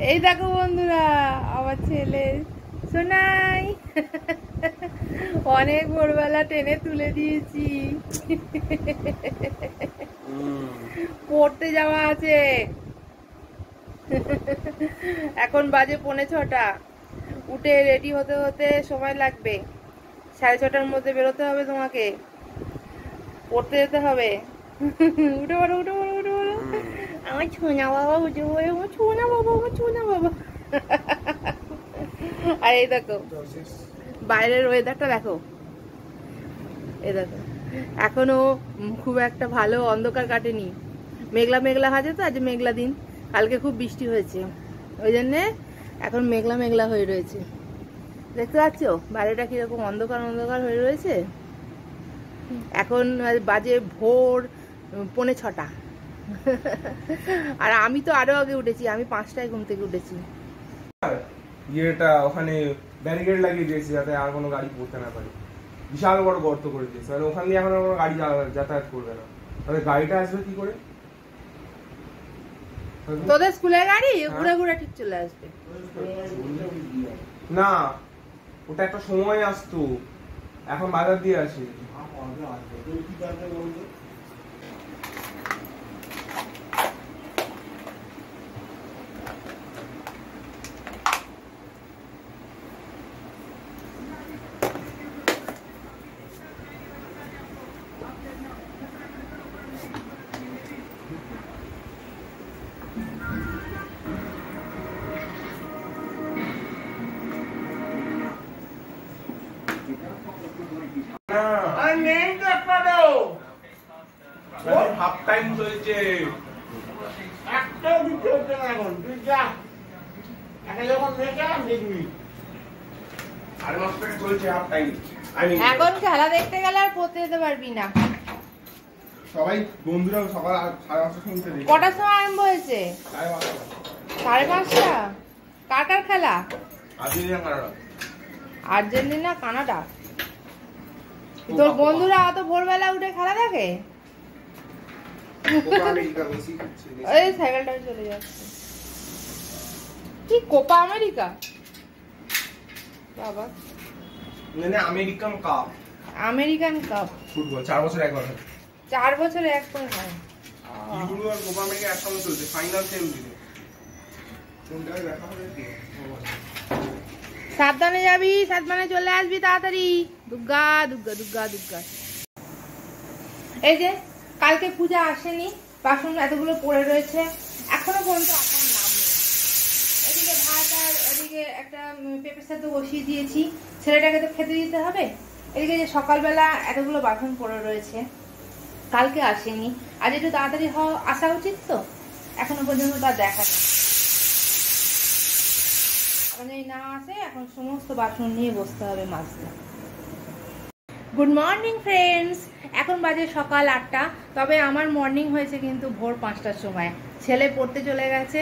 এই দেখো বন্ধুরা, আমার ছেলে সোনাই অনেক ভোরবেলা টেনে তুলে দিয়েছি। পড়তে যাওয়া আছে। এখন বাজে 5:45। উঠে রেডি হতে হতে সময় লাগবে। 6:30টার মধ্যে বেরোতে হবে তোমাকে, পড়তে যেতে হবে। উঠে পড়ো, উঠে পড়ো, উঠে পড়ো। আমার ছোনা বাবা উঠে পড়ে, আমার ছোনা বাবা, আমার ছোনা বাবা। আর এই দেখো বাইরের ওয়েদারটা দেখো, এই দেখো এখনো খুব একটা ভালো অন্ধকার কাটেনি। মেঘলা মেঘলা আছে তো, আজ মেঘলা দিন। কালকে খুব বৃষ্টি হয়েছে, ওই জন্যে এখন মেঘলা মেঘলা হয়ে রয়েছে। দেখতে পাচ্ছ বাইরেটা কিরকম অন্ধকার অন্ধকার হয়ে রয়েছে। এখন বাজে ভোর 5:45। আর আমি তো আরো আগে উঠেছি, আমি 5টায় ঘুম থেকে উঠেছি। ইয়েটা ওখানে ব্যারিকেড লাগিয়ে দিয়েছি যাতে আর কোনো গাড়ি পড়তে না পারে। বিশাল বড় গর্ত করে দিয়েছে, মানে ওখান দিয়ে এখন কোনো গাড়ি যাতায়াত করবে না। তবে গাড়িটা আসবে কি করে? তোদের স্কুলের গাড়ি ঘুরে ঘুরে ঠিক চলে আসবে না, ওটা একটা সময় আসতো, এখন বাজার দিয়ে আসে। হাফ টাইম চলছে, একটাও কিছু হচ্ছে না এখন। তুই যা, এখন যখন দেখবি 5:30 থেকে চলছে হাফ টাইম। এখন খেলা দেখতে গেলে আর পড়তে যেতে পারবি না। সবাই বন্ধুরা সকাল 5:30 শুনতে দেখি। কটার সময় আরম্ভ হয়েছে? 5:30। কার কার খেলা? Argentina Canada. তোর বন্ধুরা অত ভোরবেলা উঠে খেলা দেখে? এই সাইকেলটা চলে যাচ্ছে। কি কোপা আমেরিকা? বাবা, মানে American cup. American cup football 4 বছর একবার হয়। 4 বছরে একবার হয়। ইউরো আর কোপা আমেরিকা একসঙ্গে চলছে, ফাইনাল সেম দিনে। কোনটায় দেখা হবে কি? সাবধানে যাবি, সাবধানে চলে আসবি তাড়াতাড়ি। দুর্গা দুর্গা দুর্গা দুর্গা। এই যে কালকে পূজা আসেনি, বাসন এতগুলো পড়ে রয়েছে, এখনো পর্যন্ত আসার নাম নেই। এদিকে ভাত আর এদিকে একটা পেঁপে সেদ্ধ বসিয়ে দিয়েছি, ছেলেটাকে তো খেতে দিতে হবে। এদিকে যে সকালবেলা এতগুলো বাসন পড়ে রয়েছে, কালকে আসেনি। আজ একটু তাড়াতাড়ি আসা উচিত তো, এখনো পর্যন্ত তার দেখা নেই। যদি না আসে এখন সমস্ত বাসন নিয়ে বসতে হবে মাজতে। গুড মর্নিং ফ্রেন্ডস, এখন বাজে সকাল 8টা। তবে আমার মর্নিং হয়েছে কিন্তু ভোর 5টার সময়। ছেলে পড়তে চলে গেছে,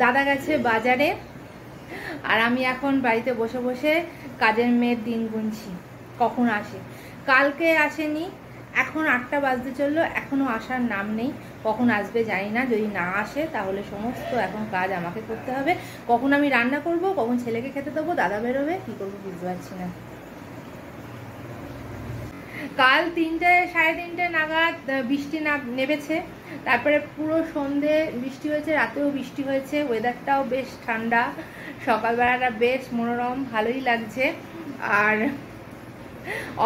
দাদা গেছে বাজারে, আর আমি এখন বাড়িতে বসে বসে কাজের মেয়ের দিন গুনছি কখন আসে। কালকে আসেনি, এখন 8টা বাজতে চললো, এখনো আসার নাম নেই। কখন আসবে জানি না। যদি না আসে তাহলে সমস্ত এখন কাজ আমাকে করতে হবে। কখন আমি রান্না করব, কখন ছেলেকে খেতে দেবো, দাদা বেরোবে, কি করবো বুঝতে পারছি না। কাল 3টে 3:30 নাগাদ বৃষ্টি নেমেছে, তারপরে পুরো সন্ধে বৃষ্টি হয়েছে, রাতেও বৃষ্টি হয়েছে। ওয়েদারটাও বেশ ঠান্ডা, সকালবেলাটা বেশ মনোরম, ভালোই লাগছে। আর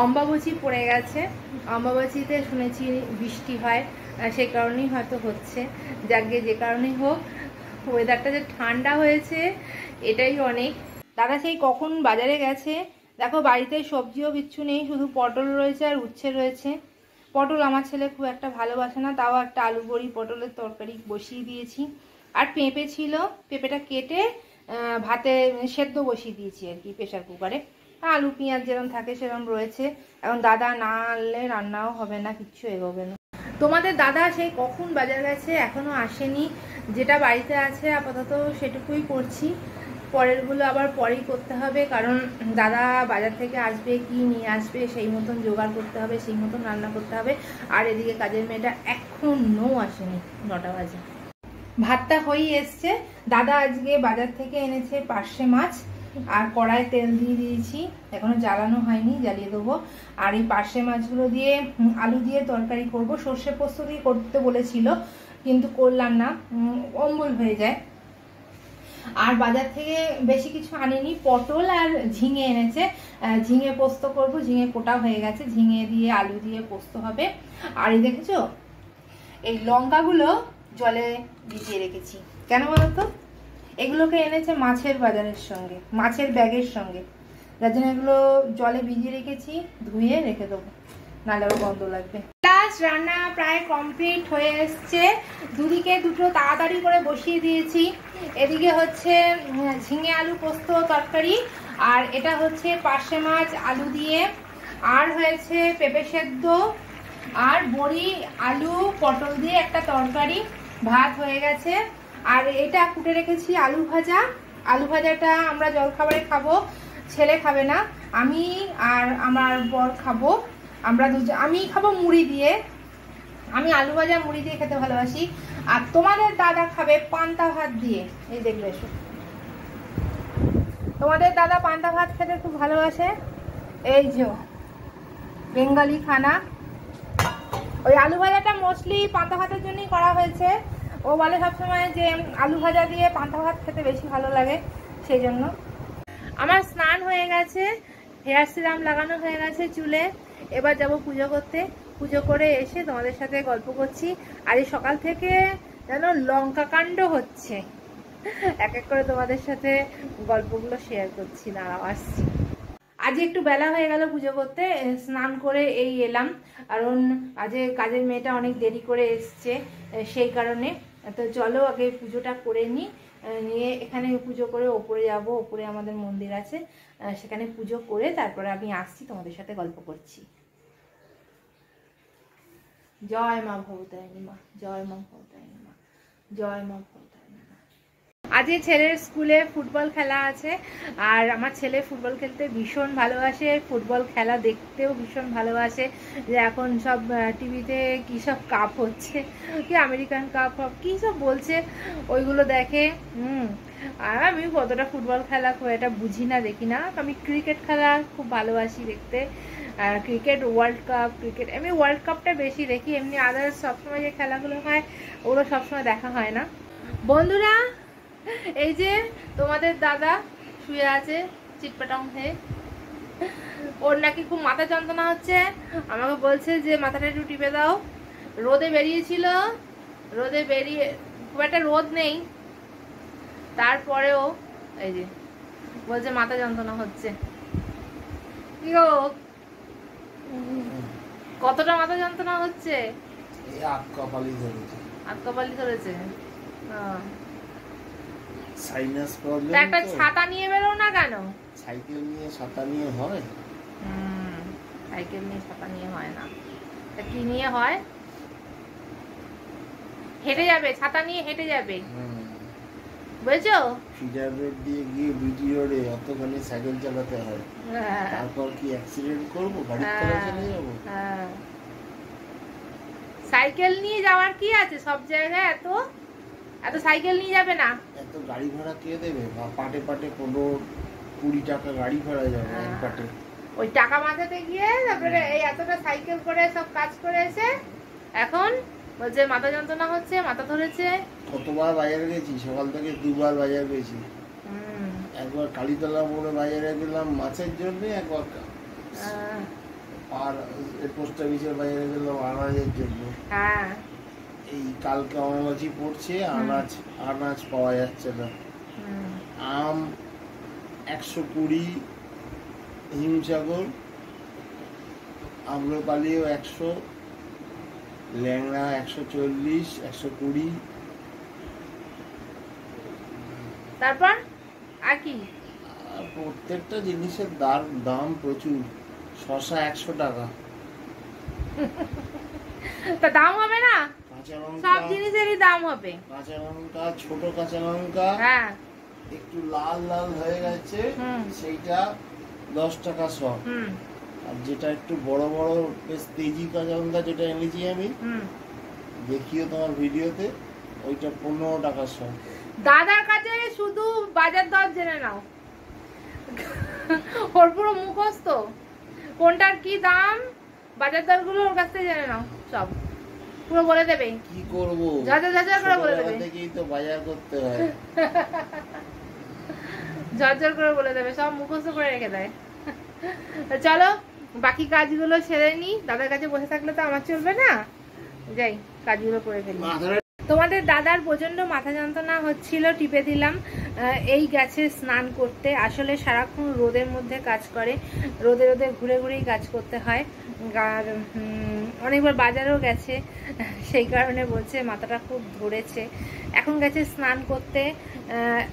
অম্বাবচী পড়ে গেছে, অম্বাবচীতে শুনেছি বৃষ্টি হয়, সেই কারণেই হয়তো হচ্ছে। যাকে যে কারণেই হোক, ওয়েদারটা যে ঠান্ডা হয়েছে এটাই অনেক। দাদা সেই কখন বাজারে গেছে। দেখো বাড়িতে সবজিও কিচ্ছু নেই, শুধু পটল রয়েছে আর উচ্ছে রয়েছে। পটল আমার ছেলে খুব একটা ভালোবাসে না, তাও একটা আলু বড়ি পটলের তরকারি বসিয়ে দিয়েছি। আর পেঁপে ছিল, পেঁপেটা কেটে ভাতে সেদ্ধ বসিয়ে দিয়েছি আর কি, প্রেশার কুকারে। আলু পেঁয়াজ যেরকম থাকে সেরকম রয়েছে। এখন দাদা না আনলে রান্নাও হবে না, কিচ্ছু এগোবে না। তোমাদের দাদা সেই কখন বাজার গেছে, এখনো আসেনি। যেটা বাড়িতে আছে আপাতত সেটুকুই করছি, পরেরগুলো আবার পরেই করতে হবে। কারণ দাদা বাজার থেকে আসবে, কি নিয়ে আসবে সেই মতন জোগাড় করতে হবে, সেই মতন রান্না করতে হবে। আর এদিকে কাজের মেয়েটা এখনো আসেনি, 9টা বাজে। ভাতটা হয়েই এসছে। দাদা আজকে বাজার থেকে এনেছে পার্শে মাছ, আর কড়াই তেল দিয়ে দিয়েছি, এখনো জ্বালানো হয়নি, জ্বালিয়ে দেবো। আর এই পার্শে মাছগুলো দিয়ে আলু দিয়ে তরকারি করব। সর্ষে পোস্ত দিয়ে করতে বলেছিল, কিন্তু করলাম না, অম্বল হয়ে যায়। আর বাজার থেকে বেশি কিছু আনিনি, পটল আর ঝিঙে এনেছে, ঝিঙে পোস্ত করব। ঝিঙে কোটা হয়ে গেছে, ঝিঙে দিয়ে আলু দিয়ে পোস্ত হবে। আর এই দেখেছো, এই লঙ্কাগুলো জলে ভিজিয়ে রেখেছি। কেন বলতো? এগুলোকে এনেছে মাছের বাজারের সঙ্গে, মাছের ব্যাগের সঙ্গে, যার জন্য এগুলো জলে ভিজিয়ে রেখেছি, ধুয়ে রেখে দেবো, নাহলে আবার গন্ধ লাগবে। লাস্ট রান্না প্রায় কমপ্লিট হয়ে এসছে। দুদিকে দুটো তাড়াতাড়ি করে বসিয়ে দিয়েছি। এদিকে হচ্ছে ঝিঙে আলু পোস্ত তরকারি, আর এটা হচ্ছে পার্শে মাছ আলু দিয়ে, আর হয়েছে পেঁপে সেদ্ধ, আর বড়ি আলু পটল দিয়ে একটা তরকারি। ভাত হয়ে গেছে। আর এটা কুটে রেখেছি আলু ভাজা। আলু ভাজাটা আমরা জলখাবারে খাবো, ছেলে খাবে না, আমি আর আমার বর খাবো। আমরা দুজন, আমি খাবো মুড়ি দিয়ে, আমি আলু ভাজা মুড়ি দিয়ে খেতে ভালোবাসি। আর তোমাদের দাদা খাবে পান্তা ভাত দিয়ে। এই দেখবে, এসো, তোমাদের দাদা পান্তা ভাত খেতে খুব ভালোবাসে। এই যে বেঙ্গলি খানা। ওই আলু ভাজাটা মোস্টলি পান্তা ভাতের জন্যই করা হয়েছে। ও বলে সবসময় যে আলু ভাজা দিয়ে পান্তা ভাত খেতে বেশি ভালো লাগে, সেই জন্য। আমার স্নান হয়ে গেছে, হেয়ার সিরাম লাগানো হয়ে গেছে চুলে। এবার যাব পুজো করতে। পুজো করে এসে তোমাদের সাথে গল্প করছি। আর এই সকাল থেকে যেন লঙ্কা কাণ্ড হচ্ছে, এক এক করে তোমাদের সাথে গল্পগুলো শেয়ার করছি। না, আসছি। আজ একটু বেলা হয়ে গেল পুজো করতে, স্নান করে এই এলাম, কারণ আজ কাজের মেয়েটা অনেক দেরি করে এসছে, সেই কারণে। তো চলো আগে পুজোটা করে নিই, নিয়ে এখানে পুজো করে ওপরে যাব। ওপরে আমাদের মন্দির আছে, সেখানে পুজো করে তারপরে আমি আসছি, তোমাদের সাথে গল্প করছি। জয় মা ভবতারিণী মা, জয় মা ভবতারিণী মা, জয় মা ভবতারিণী মা। আজকে ছেলের স্কুলে ফুটবল খেলা আছে, আর আমার ছেলে ফুটবল খেলতে ভীষণ ভালোবাসে, ফুটবল খেলা দেখতেও ভীষণ ভালোবাসে। যে এখন সব টিভিতে কী সব কাপ হচ্ছে, কি আমেরিকান কাপ কী সব বলছে, ওইগুলো দেখে। আর আমি কতটা ফুটবল খেলা খুব একটা বুঝি না, দেখি না। আমি ক্রিকেট খেলা খুব ভালোবাসি দেখতে, আর ক্রিকেট, ওয়ার্ল্ড কাপ, ক্রিকেট, এমনি ওয়ার্ল্ড কাপটা বেশি দেখি। এমনি আদার্স সবসময় যে খেলাগুলো হয় ওগুলো সবসময় দেখা হয় না। বন্ধুরা, এই যে তোমাদের দাদা শুয়ে আছে চিটপাটং হয়ে, ওর নাকি খুব মাথা যন্ত্রণা হচ্ছে। আমাকে বলছে যে মাথাটা একটু টিপে দাও। রোদে বেরিয়েছিল, রোদে বেরিয়ে খুব একটা রোদ নেই, তারপরেও এই যে বলছে মাথা যন্ত্রণা হচ্ছে। কি গো, কতটা মাথা যন্ত্রণা হচ্ছে? আটকপালি ধরেছে। Sinus problem. একটা ছাতা নিয়ে বেরো না কেন? সাইকেল নিয়ে ছাতা নিয়ে হয়? সাইকেল নিয়ে ছাতা নিয়ে হয় না, তা কি নিয়ে হয়? হেঁটে যাবে, ছাতা নিয়ে হেঁটে যাবে, বুঝছো? ফিডার রোড দিয়ে গিয়ে বিটি রোডে অতখানি সাইকেল চালাতে হয়, তারপর কি অ্যাক্সিডেন্ট করবো? গাড়ির তলায় চলে যাবো? সাইকেল নিয়ে যাওয়ার কি আছে? সব জায়গায় এত এত সাইকেল নিয়ে যাবে না। এত গাড়ি ভাড়া কে দেবে? পাটে পাটে 15-20 টাকা গাড়ি ভাড়া যাবে এক পাটে। ওই টাকা বাঁচাতে গিয়ে তারপরে এই এতটা সাইকেল করে সব কাজ করে এসে এখন বলছে মাথা যন্ত্রণা হচ্ছে, মাথা ধরেছে। কতবার বাজারে গেছি, সকাল থেকে 2বার বাজার গেছি। একবার কালীতলা মোড়ে বাজারে গেলাম মাছের জন্য, একবার আর পোস্ট অফিসের বাজারে গেলাম আনাজের জন্য। এই কালকে অমাবাসী পড়ছে, আনাজ পাওয়া যাচ্ছে না। আম 120, হিমসাগর, আম্রপালিও 100, ল্যাংড়া 140, 120। তারপর আর কি? প্রত্যেকটা জিনিসের দাম প্রচুর। শসা 100 টাকা। তা দাম হবে না? কাঁচা লঙ্কা, সব জিনিসেরই দাম হবে। কাঁচা লঙ্কা, ছোট কাঁচা লঙ্কা, একটু লাল লাল হয়ে গেছে, সেইটা 10 টাকা শ। আর যেটা একটু বড় বড় বেশ তেজি কাঁচা লঙ্কা যেটা এনেছি আমি, দেখিও তোমার ভিডিওতে, ওইটা 15 টাকা শ। দাদার কাছে শুধু বাজার দর জেনে নাও, ওর পুরো মুখস্থ, কোনটার কি দাম বাজার দর গুলো ওর কাছ থেকে জেনে নাও, সব পুরো বলে দেবে। কি করবো, যা করে বলে দেবে, থেকেই তো বাজার করতে হয়। ঝরঝর করে বলে দেবে, সব মুখস্থ করে রেখে দেয়। চলো বাকি কাজগুলো সেরে নি, দাদার কাছে বসে থাকলে তো আমার চলবে না, যাই কাজগুলো করে ফেলি। তোমাদের দাদার প্রচন্ড মাথা যন্ত্রণা হচ্ছিল, টিপে দিলাম। এই গেছে স্নান করতে, আসলে সারাক্ষণ রোদের মধ্যে কাজ করে, রোদে রোদে ঘুরে ঘুরেই কাজ করতে হয়, আর অনেকবার বাজারেও গেছে, সেই কারণে বলছে মাথাটা খুব ধরেছে। এখন গেছে স্নান করতে,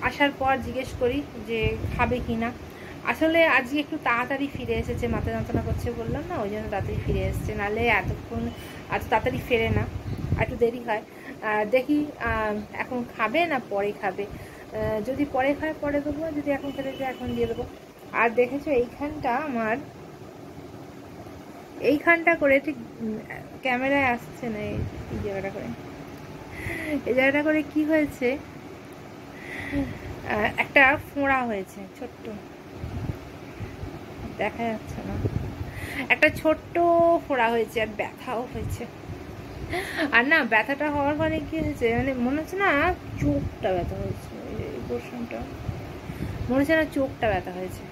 আসার পর জিজ্ঞেস করি যে খাবে কি না। আসলে আজকে একটু তাড়াতাড়ি ফিরে এসেছে, মাথা যন্ত্রণা করছে বললাম না, ওই জন্য তাড়াতাড়ি ফিরে এসেছে, নাহলে এতক্ষণ এত তাড়াতাড়ি ফেরে না, একটু দেরি হয়। দেখি এখন খাবে না পরে খাবে, যদি পরে খায় পরে দেবো, যদি এখন খেতে চায় এখন দিয়ে দেবো। আর দেখেছো এইখানটা আমার, এইখানটা করে ঠিক ক্যামেরায় আসছে না, এই জায়গাটা করে, এই জায়গাটা করে কি হয়েছে, একটা ফোঁড়া হয়েছে ছোট্ট, দেখা যাচ্ছে না, একটা ছোট্ট ফোঁড়া হয়েছে, আর ব্যথাও হয়েছে। আর না ব্যথাটা হওয়ার ফলে কি হয়েছে, মানে মনে হচ্ছে না চোখটা ব্যথা হয়েছে, এই পোর্শনটা মনে হচ্ছে না চোখটা ব্যথা হয়েছে।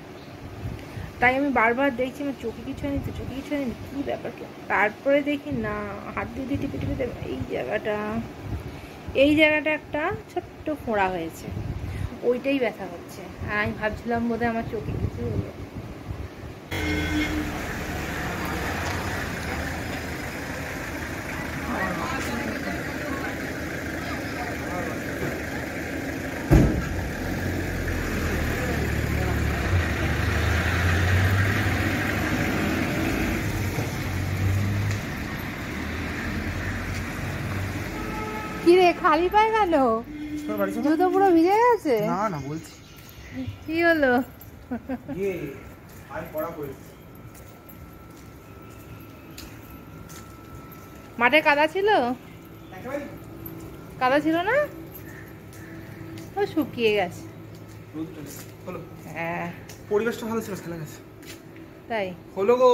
তাই আমি বারবার দেখছি আমার চোখে কিছু হয়নি তো, চোখে কিছু হয়নি, কী ব্যাপার কি। তারপরে দেখি না হাত দিয়ে দিয়ে টিপে টিপে এই জায়গাটা একটা ছোট্ট ফোঁড়া হয়েছে, ওইটাই ব্যথা হচ্ছে। আর আমি ভাবছিলাম বোধহয় আমার চোখে কিছু হলো। কিরে খালি পায়ে গেল, জুতো পুরো ভিজে গেছে? না না বলছি কি হলো? মাঠে কাদা ছিল, কাদা ছিল না, ও শুকিয়ে গেছে। হ্যাঁ পরিবেশটা ভালো ছিল, খেলা গেছে তাই হলো গো,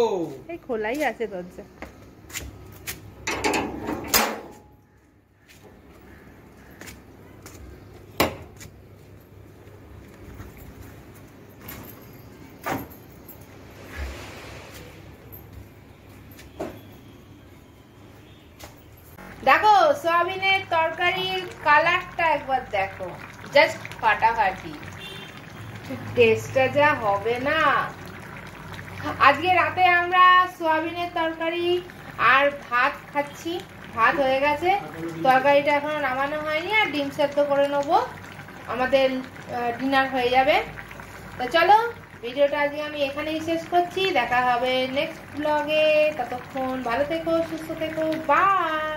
এই খোলাই আছে দরজা। দেখো সয়াবিনের তরকারির কালারটা একবার দেখো, জাস্ট ফাটাফাটি, টেস্টটা যা হবে না। আজকে রাতে আমরা সয়াবিনের তরকারি আর ভাত খাচ্ছি, ভাত হয়ে গেছে, তরকারিটা এখনো নামানো হয়নি, আর ডিম সেদ্ধ করে নেবো, আমাদের ডিনার হয়ে যাবে। তো চলো ভিডিওটা আজকে আমি এখানেই শেষ করছি, দেখা হবে নেক্সট ব্লগে, ততক্ষণ ভালো থেকো, সুস্থ থেকো, বাই।